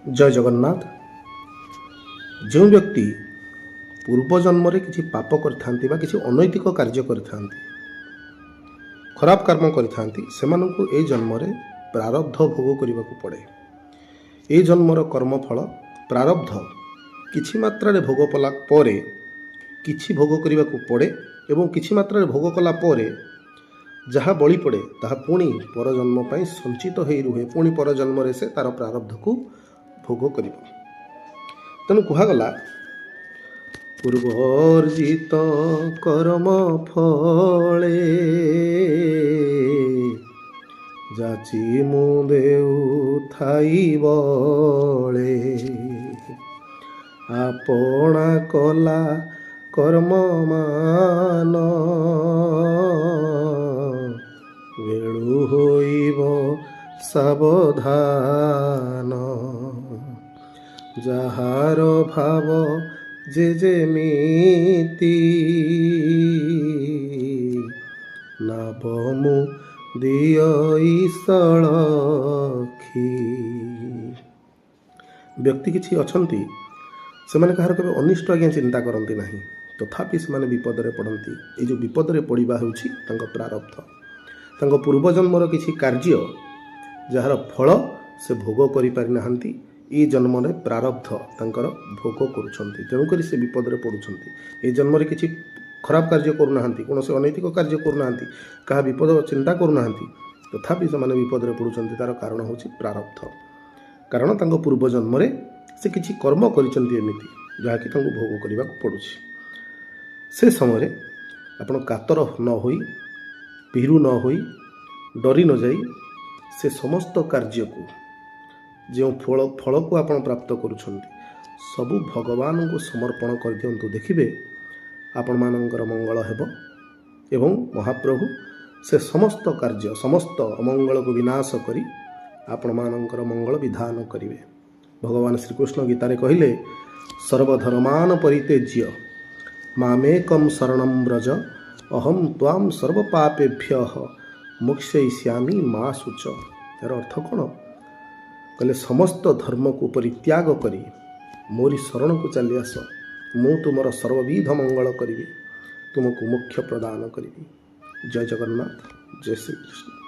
जय जगन्नाथ। जो व्यक्ति पूर्व जन्म किसी पाप कर किसी अनैतिक कार्य कर खराब कर्म कर जन्म प्रारब्ध भोग करने को पड़े। ये जन्मर कर्मफल प्रारब्ध किछि मात्रा भोग कला किछि भोग करने को पड़े एवं किछि मात्रा भोग कला जहाँ बड़ी पड़े ताहा पुणी परजन्म पर संचित हो रुहे। पुणी परजन्म से तार प्रारब्ध को भोग कर। तेणु कहगला पूर्वर्जित कर्म फले जाची मु देउ थाई बले आपणा कला कर्म मान बेलु होइब सावधान जहार भाव जे जेमिति नाभमु दियई सळखी। व्यक्ति किछि अछंती सेमाने कहार केबे अनिष्ट आज्ञा चिंता करती नहीं, तथापि सेमाने विपदरे पड़ती। ये जो विपदरे पड़वा होछि तांको प्रारब्ध, तांको पूर्वजन्मर किछि कार्य जार फल से भोग करि पारि नाहंती। ये जन्म प्रारब्ध तांकर भोग करुछंती, तेणुकरी से विपदरे पड़ुछंती। ये जन्म किछि खराब कार्य करूना, कौन से अनैतिक कार्य करूना, क्या विपद चिंता करूना, तथापि से विपदरे पड़ुछंती। तार कारण होछि प्रारब्ध। कारण तांको पूर्वजन्म से किछि कर्म करिसंती एमिति जहाँकि तांको भोग करने को पड़ुछि। से समय आपण कातर न होई, भीरु न होई, डरी न जाई से समस्त कार्य को जो फल को आपण प्राप्त करुछंती सबु भगवान को समर्पण कर दियंतु। देखिबे आपण मानकर मंगल हेबो एवं महाप्रभु से समस्त कार्य समस्त अमंगल को विनाश करी आपण मानकर मंगल विधान करिवे। भगवान श्रीकृष्ण गीतारे कहिले सर्वधर्मान परित्यज्य मामेकं शरणं व्रज अहम त्वाम सर्व पापेभ्यः मोक्षयिष्यामि मा शुच। यार अर्थ कौन कहले समस्त धर्म को परित्याग करी मोरी शरण को चली आस, मु तुमर सर्वविध मंगल करी, तुमको मोक्ष प्रदान करी। जय जगन्नाथ, जय श्री कृष्ण।